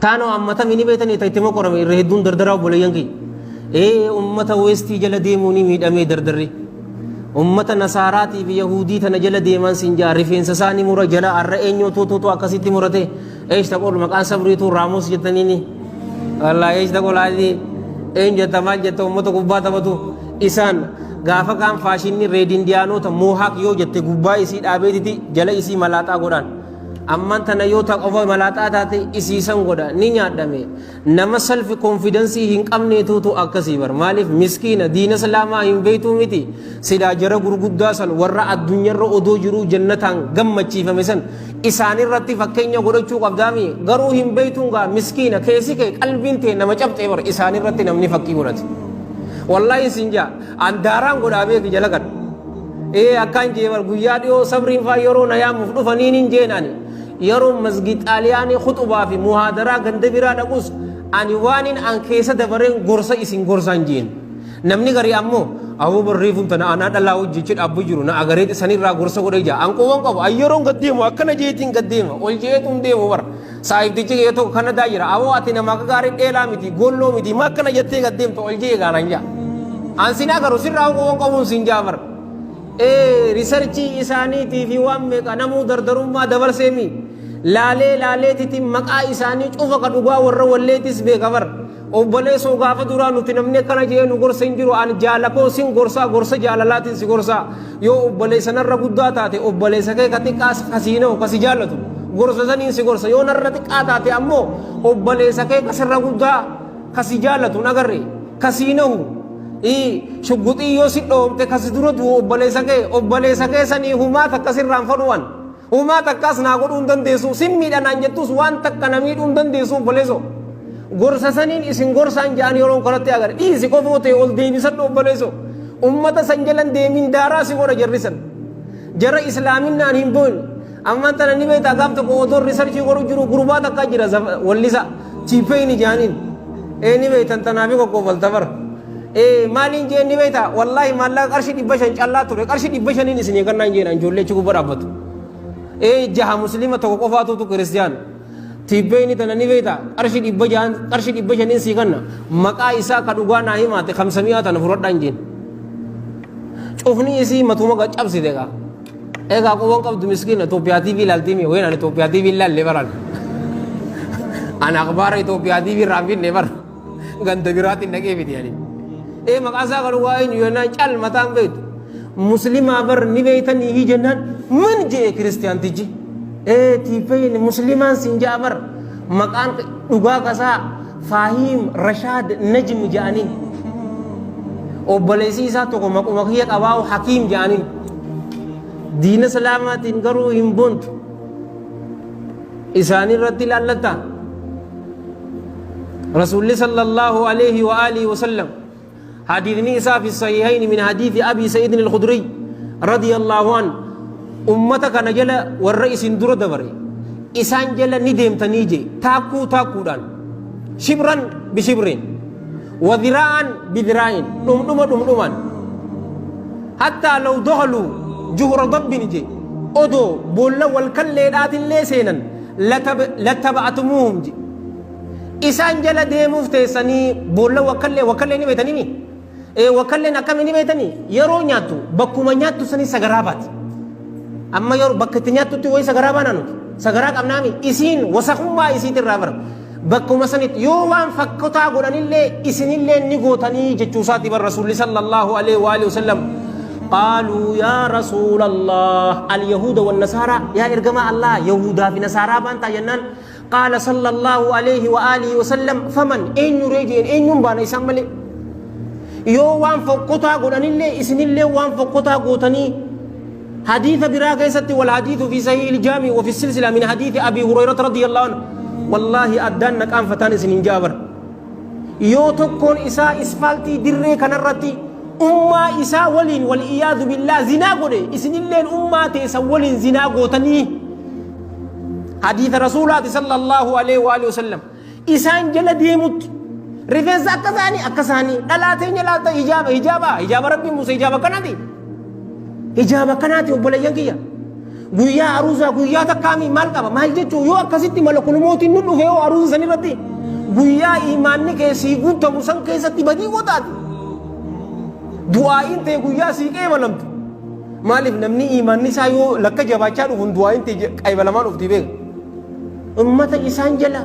تانو أمتا مني بيتني تيتمو قرم الرهدون دردراو بولي ينكي أمتا ويستي جل ديموني ميد أمي دردري أمتا نصاراتي في يهودي تنجل ديمان سنجا رفين سساني مرا جلا الرئينيو تو أكاسيتي مرته إيش تقول مكان سبريتو راموس جتنيني الله إيش تقول هذه إن جتمال جت أمتا قبّا تبتو إسان غافا كان فاشيني ريدين ديانو تموهاك يو جت قبّا إسي أبيتي جلا إسي ملاتا قران amman tana yoo ta qofa malaaxaa taate isiisan godha ni nyaadhame nama self confidence hin qabneetu akkasii bar maaliif miskiina diina islaamaa hin beeytu miti sila jara gurguddaa san warra addunyaarra odoo jiru jannataan gammachiifame san isaan irratti fakkeenya godhachuu qabdaami garuu hin beeytuungaa miskiina keessi kee qalbiin tee nama cabxee bar isaan irratti namni fakkii godhate wallahi sinja andaaraan godhaa beeki jala kan akkaan jee bar guyyaa dhiyoo sabriin faa yeroo na yaamuuf dhufaniin hin jeenani yeroo masgid xaaliyaanii khutubaa fi muhaadaraa ganda biraa dhaquus ani waanin an keessa dabareen gorsa isin gorsaan jeen namni garii ammoo awoo barreefum tana anaa dhalaa hojjechi dhaabbu jiru na agareet isanirraa gorsa godhe jaa an qowan qabu ayyeroon gaddeemu akkana jeetiin gaddeema ol jeetuun deemu bar saayibtichi kee tokko kana daa jira awoo ati nama akka gaarii dheelaa miti golloo miti ma akkana jettee gaddeemta ol jee gaanan jaa an sin agaru sirraa qowan qabuun sin jaabar riisarchii isaaniitii fi waan meeqa namuu dardarummaa dabarseemi laalee titi maqaa isaanii cufa ka dhugaa warra walleetis beeka bar obboleessoo gaafa duraa nuti namni akkana jee nu gorsa hin jiru an jaalakoo sin gorsa jaalalaatiin si gorsa yoo obboleessanarra guddaa taate obboleessa kee ka xiqqaas kasiinoo kasi jaallatu gorsa saniin si gorsa yoo narra xiqqaa taate ammoo obboleessa kee kasirra guddaa kasi jaallatu nagarre kasiinoo shugguxii yoo si dhoomte kasi dura du'u obboleessa kee sanii humaa takkasirraan fadhuwan humaa takkaas naa godhuu hin dandeessu sin miidhanaan jettus waan takka na miidhuu hin dandeessu obboleesso gorsa saniin isin gorsaan ja'an yeroon kanatti agar dhiisi qofoo ta'e ol deebisan obboleesso ummata san jalan deemin daaraa si godha jarrisan jara islaaminaan hin boon amman tana ni beeta gaaf tokko odoo riisarchii godhu jiru gurbaa takka jira wallisa chiippeeyni jaaniin ni beetan tanaafi qoqqoofalta bara maaliin jeen ni beeta wallaahi maallaqa qarshii 500 callaa ture qarshii 500 isin eegannaan jeen ijoollee achi gubbaa dhaabbatu jaha muslima tokko qofaatutu kiristiyaan tibbeyni tana ni beeta qarshii 500 sii kanna maqaa isaa ka dhugaa naa himaate 500 tana fudhadhaan jeen cufni isii matuma cabsite egaa qoban qabdu miskiina Itoophiyaa TV ilaaltii mi wayna Itoophiyaa TV ilaalle baran ana akhbaara Itoophiyaa TV irraan finne bar ganda biraatiin dhaqee fidiyani maqaa isaa ka dhugaa eenyu yennaan cal mataan beetu muslimaa bar ni beeytanii hi jennaan من جاء كريستيان تيجي تيفين مسلمان سنجابر مكان دوغا كسا فاهيم رشاد نجم جانين وبليسي ساتو مكيك أباو حكيم جانين دين سلامات إنكرو إمبونت إساني رتل اللتا رسول الله صلى الله عليه وآله وسلم حديث نيسا في الصحيحين من حديث أبي سعيد الخدري رضي الله عنه ummata kana jala warra isin dura dabare isaan jala ni deemtanii je taakuudhaan shibran bishibrin wa dhira'an bidhira'in dhumdhumaan hatta law dakhalu juhra dabbin je odo bolla wal kalleedhaatillee seenan lataba'atumuhum je isaan jala deemuuf teessanii bolla wakkallee ni beetanii wakkalleen akkami ni beetanii yeroo nyaattu bakkuma nyaattu sanii sagaraa baati amma yor bakkatti nyaattutti way sagaraa baananu sagaraa qabnaami isiin wasaqummaa isiitirraa bar bakkuma sanit yoo waan fakkotaa godhanillee isinillee ni gootanii jechuusaati bar rasuulli sallallahu alaihi wa alihi wasallam قالوا يا رسول الله اليهود والنصارى يا إرجما الله يهودا في نصارى بانتا جنان قال صلى الله عليه وآله وسلم فمن إن يريدين إن ينبان يسمى يو وان فقطا قولان اللي إسن اللي وان فقطا قوتني حديث براءة ست والحديث في صحيح الجامع وفي السلسلة من حديث أبي هريرة رضي الله عنه والله أدانك أن فتان سنين جابر يو تكون إساء إسفالتي دري كنرتي أمة إساء ولين والإياذ بالله زنا قولي إسن اللين أمة تيسا ولين زنا قوتني حديث رسول الله صلى الله عليه وآله وسلم إسان جل ديمت رفز أكساني دلاتين جلالتا إجابة ربي موسى إجابة كناتي وبلا ينكيا guyyaa aruusaa guyyaa takkaami maal qaba maal jechuu yoo akkasitti malakul mootiin nu dhufe yoo aruusa san irratti guyyaa imaanni kee sii guutamu san keessatti badii gootaati du'aa'iin ta'e guyyaa sii qeebalamtu maaliif namni imaanni isaa yoo lakka jabaachaa dhufuun du'aa'iin ta'e qaybalamaan dhufti beeka ummata isaan jala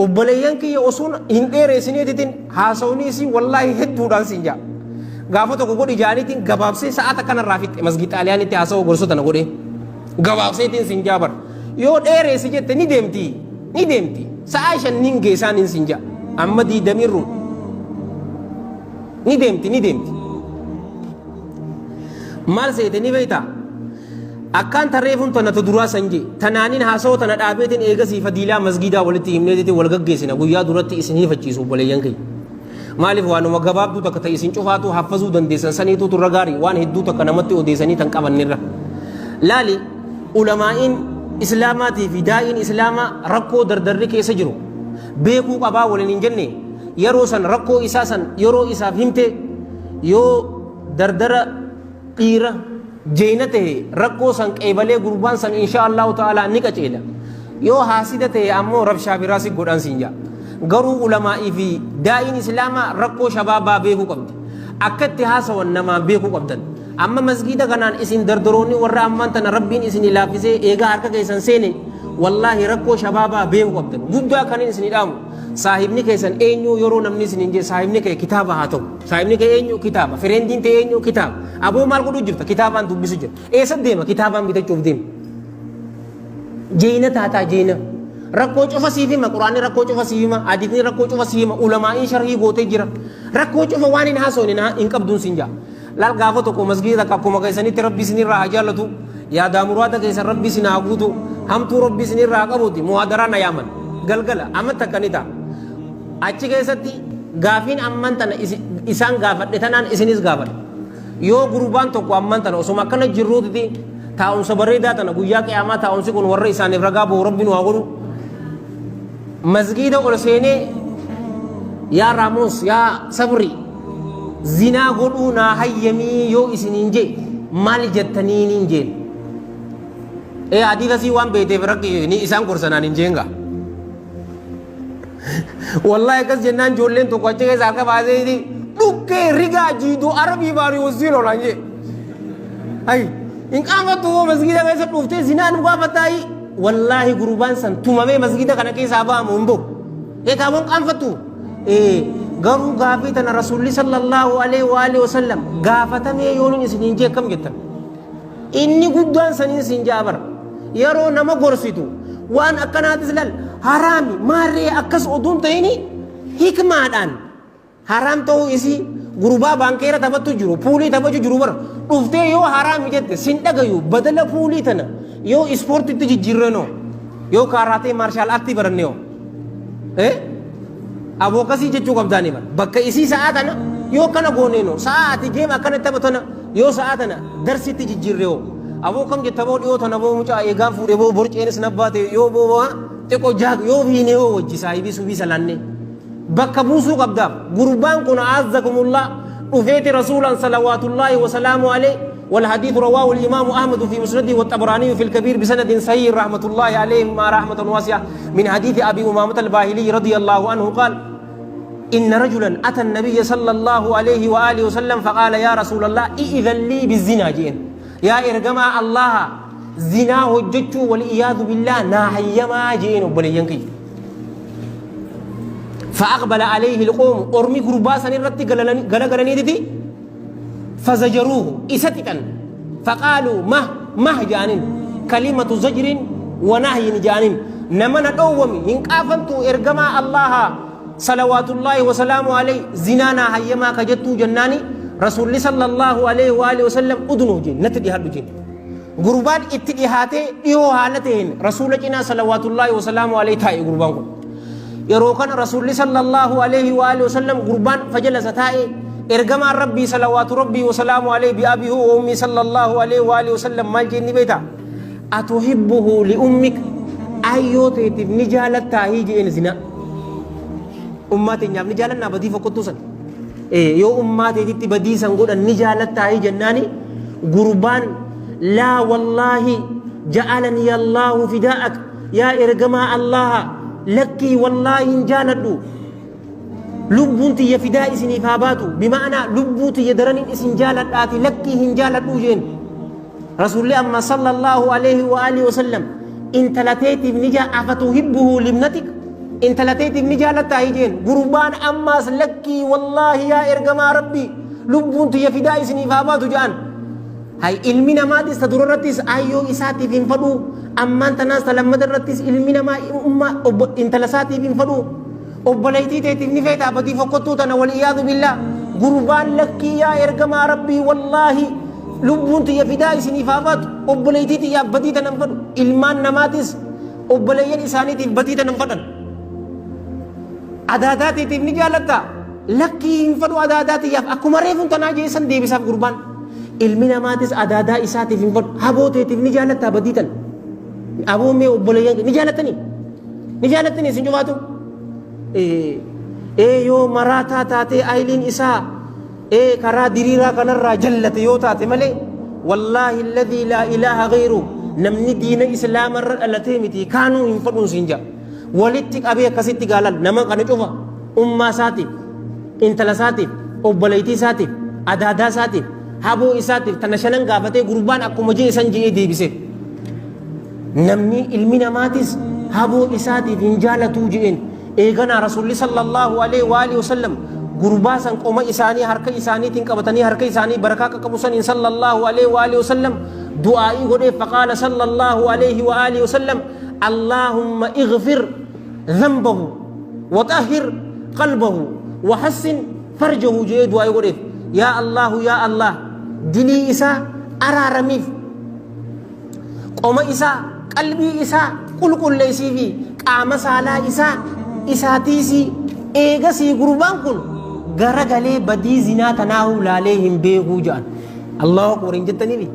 obboleeyyan kiyya osoo hin dheereessineetitiin haasawniisii wallaahi hedduudhaan siin jaa gaafa tokko godhi jaaniitiin gabaabsee sa'aata kanarraa fixe masgii xaaliyaanitti haasawoo gorsota na godhee gabaabseetiin siin jaa bar yoo dheereessi jette ni deemti sa'a shanniin geessaaniin siin jaa amma diidamiirru ni deemti maal seete ni beeytaa akkaan tarreefuun tana ta duraa sanje tanaanin haasawoo tana dhaabeetiin eegasii fadiilaa masgiidaa walitti himneetitiin wal gaggeessina guyyaa duratti isin hifachiisu obboleeyyan kiyya maaliif waanuma gabaabduu takka ta'e isin cufaatu haffazuu dandeessan saniitu turra gaarii waan hedduu takka namatti odeessanii tan qabannirra laali ulamaa'iin islaamaatii fi daa'iin islaamaa rakkoo dardarri keessa jiru beekuu qabaa waliin hin jenne yeroo san rakkoo isaa san yeroo isaaf himte yoo dardara dhiira jeena ta'e rakkoo san qeebalee gurbaan san insha Allahu ta'ala ni qaceela yoo haasida ta'e ammoo rabshaa biraasi godhan siin jaa garuu ulamaa'ii fi daa'iin islaamaa rakkoo shabaabaa beekuu qabdi akkatti haasawan namaa beekuu qabdan amma masgiida kanaan isin dardaroonni warra ammaan tana rabbiin isin laaffisee eegaa harka keessan seene wallaahi rakkoo shabaabaa beekuu qabdan guddaa kanin isin dhaamu saahibni keessan eenyu yeroo namni isin hin jee saahibni kee kitaaba haa ta'u saahibni kee eenyu kitaaba fireendiin ta'e eenyu kitaaba aboo maal godhuu jirta kitaabaan dubbisu jira eessa deema kitaabaan bitachuuf deema jeena taataa jeena rakkoo cufa siif hima quraanni rakkoo cufa siif hima hadiisni rakkoo cufa siif hima ulamaa'iin sharhii gootee jira rakkoo cufa waan hin haasawne hin qabduun siin jaa laal gaafa tokko masgiida akkuma keessanitti rabbi isinirraa haa jaallatu yaadaa muraada keessan rabbi isin haa guutu hamtuu rabbi isinirraa haa qabuuti muhaadaraan na yaaman galgala amma takkani ta'a achi keessatti gaafiin amman tana isaan gaafadhe tanaan isinis gaafadhe yoo gurbaan tokko amman tana osuma akkana jirruutiti taa'umsa bareedaa tana guyyaa qiyaamaa taa'umsi kun warra isaaniif ragaa ba'u rabbiin waa godhu masgiida ol seenee yaa raamus yaa sabri zinaa godhuu naa hayyamii yoo isiniin jee maal jettaniin hin jeen hadiisasii waan beeteef rakki ni isaan gorsanaan hin jeenga wallahi akkas jennaan ijoolleen tokko achi keessaa akka baasee dhukkee rigaa jiiduu arabii baarii wasiin oolan jee ay hin qaanfattu woo masgiida keessa dhuftee zinaa nu gaafattaayi wallahi gurbaan san tumamee masgiida kana keessaa ba'amu hin bo'u eegaa waan qaanfattu garuu gaafii tana rasuulli sallallahu alaihi wasallam gaafatamee yoon isiniin jee akkam jettan inni guddaan saniin siin jaabar yeroo nama gorsitu waan akkanaatis lal haraami maarree akkas oduun ta'ini hikmaadhaan haraam ta'uu isii gurbaa baankeera taphattu jiru puulii taphachuu jiru bara dhuftee yoo haraami jette sin dhagayu badala puulii tana yoo ispoortiitti jijjiirrenoo yoo kaaraatee maarshaal aartii barannee abookasii jechuu qabdaani bara bakka isii sa'aa tana yoo kana gooneeno sa'aa ati geema akkana taphatana yoo sa'aa tana darsitti jijjiirree aboo kam jetta boo dhiyoo tana boo mucaa eegaan fuudhee boo borceenis nabbaate yoo boo xiqqoo jaag yoo hiinee yoo wajji saahibii subii salaannee bakka buusuu qabdaaf gurbaan kun aazzakumullah dhufeeti rasuulan salawaatullaahi wasalaamu alee والحديث رواه الإمام أحمد في مسنده والطبراني في الكبير بسند صحيح رحمة الله عليهم مع رحمة واسعة من حديث أبي أمامة الباهلي رضي الله عنه قال إن رجلا أتى النبي صلى الله عليه وآله وسلم فقال يا رسول الله إذن لي بالزنا جين يا إرجما الله زنا هجت والعياذ بالله ناحيما جين بلينكي فأقبل عليه القوم أرمي قرباسا الرتي قلقلني دي فزجروه إستكا فقالوا مه جانين كلمة زجر ونهي جانين نمن دومي إن كافنتو إرجما الله صلوات الله وسلامه عليه زنانا هيما كجتو جناني رسول صلى الله عليه وآله وسلم أدنو جين نتدي هادو جين قربان اتديهاتي إيو حالتين رسولنا صلوات الله وسلامه عليه تاي قربانكم يروكن رسول صلى الله عليه وآله وسلم قربان فجلس تاي إرجما ربي صلوات ربي وسلامه عليه بأبيه وأمي صلى الله عليه وآله وسلم مال جيني بيتا أتحبه لأمك أيوتي تبني جالت تاهي جين زنا أماتي نجاب نجالنا بدي فكتوسن يو أماتي تبدي سنقول النجالت تاهي جناني قربان لا والله جعلني الله فداءك يا إرجما الله لكي والله إن جالدو لبونتي يا فداء إسني فاباتو بمعنى لبوتي يدرني إسن جالد آتي لكي هن جالدو جين رسول الله أما صلى الله عليه وآله وسلم إن تلتيت بنجا أفتهبه لابنتك إن تلتيت بنجا لتايجين قربان أما لكي والله يا إرجما ربي لبونتي يا فداء إسني فاباتو جان هاي علمنا ما تستدررتس أيو إساتي في فدو أما أنت ناس لما درتس علمنا ما أمة إن تلساتي في فدو أبليتي تيتني فيت أبدي فقطو تنا والعياذ بالله قربان لك يا إرجما ربي والله لبونت يا فداء سنفافات أبليتي يا بدي تنفد علمان نماتس أبليين إساني بدي تنفدن عداداتي تبني جالتا لك ينفدو عداداتي يا أكو مريفون تناجي سن دي بساب قربان علمنا ماتس عدادا إساتي فينفد هبوتي تبني جالتا بدي تن أبو مي أبليين نجالتني سنجواتو yoo maraataa taatee ayliin isaa karaa diriiraa kanarraa jallate yoo taate malee wallaahi alladhii laa ilaaha ghayru namni diina islaamarra dhalatee miti kaanuu hin fadhuun siin jaa walitti qabee akkasitti gaalal nama kana cufa ummaa isaatiif intala isaatiif obboleettii isaatiif adaadaa isaatiif haboo isaatiif tana shanan gaafatee gurbaan akkuma jee isan jee deebiseef namni ilmi namaatis haboo isaatiif hin jaalatuu jeen eegana rasuulli sallallahu alaihi wa alihi wasallam gurbaasan qoma isaanii harka isaaniitiin qabatanii harka isaanii barakaa qaqqabusan sallallahu alaihi wa alihi wasallam du'aa'i godhe faqaala sallallahu alaihi wa alihi wasallam allahumma ighfir dhanbahu wa tahhir qalbahu wa hassin farjahu jee du'aa'i godhe ya allah dilii isaa araaramiif qoma isaa qalbii isaa qulqulleessii fi qaama saalaa isaa isaatiisi eegasii gurbaan kun garagalee badii zinaa tanaahu laalee hin beekuu jedhan allahu akbar hin jettaniifi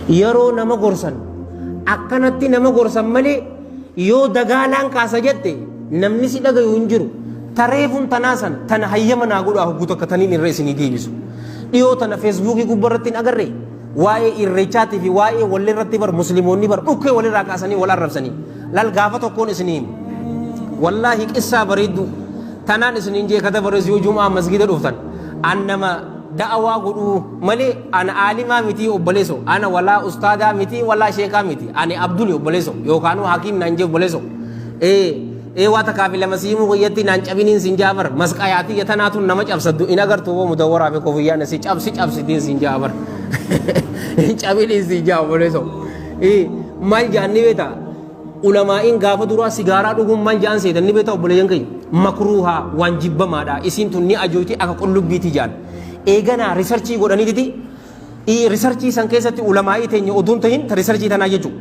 yeroo nama gorsan akkanatti nama gorsan malee yoo dagaalaan kaasa jette namni si dhagayu hin jiru tareefuun tanaasan tana hayyama naa godhaa hogguutu akka taniin irra isinii deebisu dhiyoo tana feesbuukii gubbarratti hin agarre waa'ee irreechaatii fi waa'ee walirratti bar musliimoonni bar dhukkee walirraa kaasanii wal arrabsanii lal gaafa tokkoon isiniin wallaahi qissaa bareeddu tanaan isiniin jee kata barees yoo jumaa masgida dhuftan annama da'awaa godhuu malee ana aalimaa miti obboleeso ana walaa ustaadaa miti walaa sheekaa miti ani abduli obboleeso yookaanuu hakiim naan jee obboleeso waa takaafi lama siimuu qoyyatti naan cabiniin siin jaabar masqayaatii yatanaatuun nama cabsaddu in agartuu boo mudawwaraa fi kofiyyaan si cabsitiin siin jaabar cabiniin siin jaa obboleeso maal jaanni beeta ulamaa'in gaafa duraa sigaaraa dhuguun maal jaan seetan ni beeta obboleeyyan kayya makruuhaa waan jibbamaadha isiin tun ni ajooti akka qullubbiiti jaan eeganaa risarchii godhaniititi risarchii san keessatti ulamaa'ii teenya oduun tahin ta risarchii tanaa jechuudha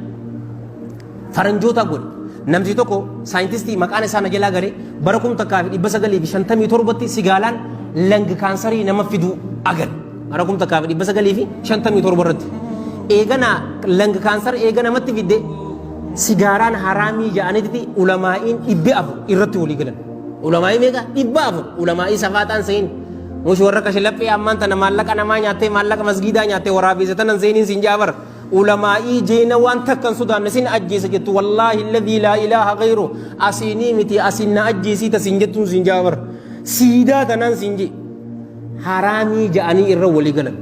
faranjoota godhe namti tokko saayintistii maqaan isaa na jalaa gare bara 1957tti sigaalaan langi kaansarii nama fiduu agar bara 1957 irratti eeganaa langi kaansar eega namatti fidde sigaaraan haraamii ja'anitti ulamaa'in dhibbe afur irratti walii galan ulamaa'ii meeqa dhibba afur ulamaa'ii safaataan seen mushi warra kashilaphee ammaan tana maallaqa namaa nyaattee maallaqa masgiidaa nyaattee waraabese tanan seeniin siin jaabar ulamaa'ii jeena waan takkan sudaanne sin ajjeesa jettu wallaahi alladhii laa ilaaha ghayru asiinii miti asin na ajjeesii ta siin jettuun siin jaabar siidaa tanan siin je haraamii ja'anii irra walii galan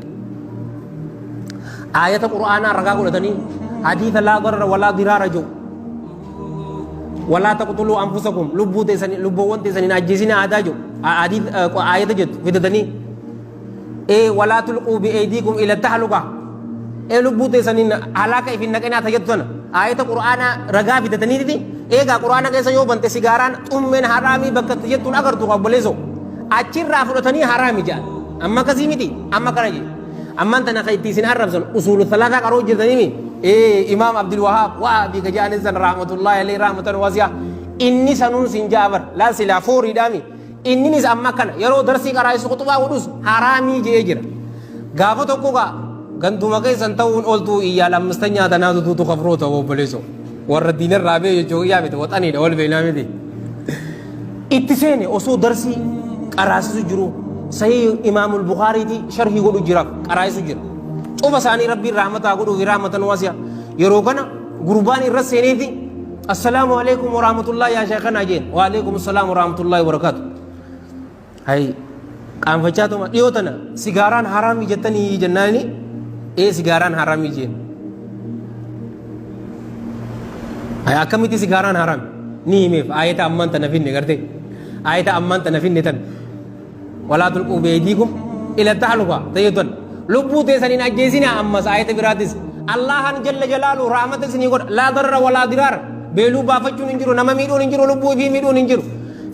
ayata qur'aanaa ragaa godhatanii حديث لا ضرر ولا ضرار جو ولا تقتلوا انفسكم لبوون تسنين اجزنا اداجو حديث ايه جت في دني ولا تلقوا بايديكم الى التهلكه لبو تسنين هلاك في نكنا تجتنا ايه القران رغا في دني دي غا قران كيس يو بنت سيغاران من حرامي بكت جتون اگر تو بليزو اچر رافلتني حرامي جان اما كزيمتي اما كنجي اما انت نخيتي سن عربسن اصول الثلاثه قرو جدني إمام عبد الوهاب وابي كجانزن رحمة الله عليه رحمة واسعة إني سنون سنجابر لا سلا فوري دامي إني نس أما كان يرو درسي كرايس خطبة ودوس حرامي جيجر غافو توكوغا غنتو مكاي سنتون أولتو إيا لمستنيا تنادو تو خفروتا وبليسو والردين الرابع يجو يابت وطني دول بينامي دي اتسيني أصو درسي كرايس جرو صحيح إمام البخاري دي شرحي قولو جراك كرايس جرو cufa isaanii rabbiin rahmataa godhuufi rahmatan waasi'a yeroo kana gurbaan irra seeneeti assalaamu alaikum warahmatullahi yaa sheekhanaa jeen wa alaikum assalaam warahmatullahi wabarakaatu hay qaanfachaa tuma dhiyoo tana sigaaraan haraamii jettanii jennaani sigaaraan haraamii jeen hay akkamitti sigaaraan haraami ni himeef ayata ammaan tana finne garte ayata ammaan tana finne tan walaa tulquu beeydiikum ila tahluka tayyatan lubbuu teessaniin ajjeesina ammas ayata biraatis allahan jalla jalaalu rahmata isinii godha laa darra walaa diraara beeluu baafachuun hin jiru nama miidhuun hin jiru lubbuu fi miidhuun hin jiru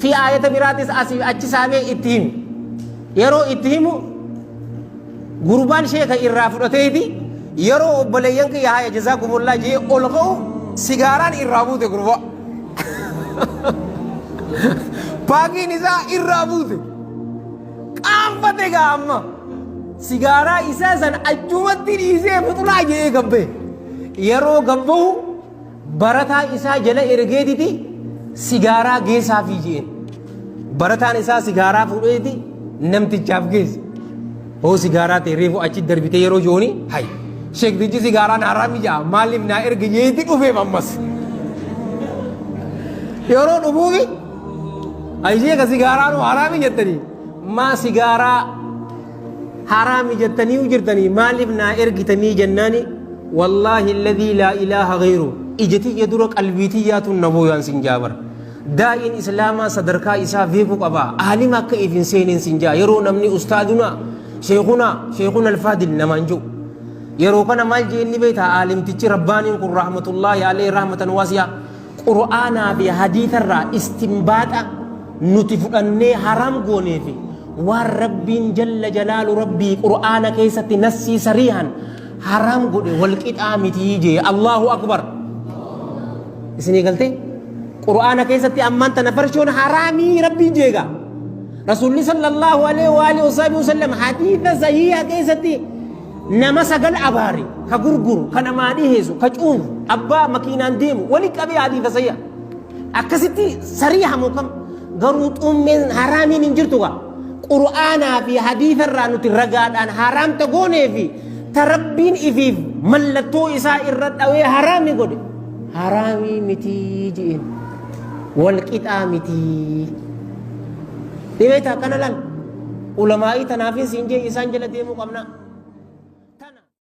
fi ayata biraatis asii achi saamee itti himu yeroo itti himu gurbaan sheeka irraa fudhateeti yeroo obboleeyyan kiyya haya jazaakumullah jee ol ka'u sigaaraan irraa buute gurba paakiin isaa irraa buute qaanfate gaa amma sigaaraa isaa san achumatti dhiisee fuxulaa jee gabbe yeroo gabbahu barataa isaa jala ergeetiti sigaaraa geessaafii jeen barataan isaa sigaaraa fudheeti namtichaaf geesse hoo sigaaraa ta'e reefu achi darbite yeroo jooni hay sheektichi sigaaraan haraami jaa maaliif naa erge jeeti dhufeef ammas yeroo dhufuufi ayyeeka sigaaraan haraami jettanii maa sigaaraa haraami jettanii jirtanii maaliif naa ergitanii jennaani wallaahi alladhii laa ilaaha ghayru ijati yadura qalbiitii yaatuun naboo yaan sin jaabar daa'in islaamaa sadarkaa isaa beekuu qaba aalima akka ifin seeneen sin jaa yeroo namni ustaaduna sheekuna alfaadil namaan jiru yeroo kana maal jeenni beeyta aalimtichi rabbaaniin kun rahmatullaahi alayhi rahmatan waasi'a qur'aanaa fi hadiisarraa istinbaaxa nuti fudhannee haram gooneefi waan rabbiin jalla jalaalu rabbii qur'aana keessatti nassii sariihan haram godhe walqixaa mitii jee allahu akbar isinii galtee qur'aana keessatti ammaan tana farshoon haraamii rabbii jeega rasuulli sallallahu alaihi wa alihi wasallam hadiisa sahiha keessatti nama sagal abaari ka gurguru ka namaa dhiheessu ka cuunfu abbaa makiinaan deemu wali qabee hadiisa sahiha akkasitti sariiha mukam garuu xummeen haraamiin hin jirtu gaa qur'aanaa fi hadiisarraa nuti ragaadhaan haraamta goonee fi tarabbiin ifiif mallattoo isaa irra dhawee haraami godhe haraamii mitii jeen walqixaa mitii dhibeeta akkana laal ulamaa'ii tanaafin siin jee isaan jala deemuu qabna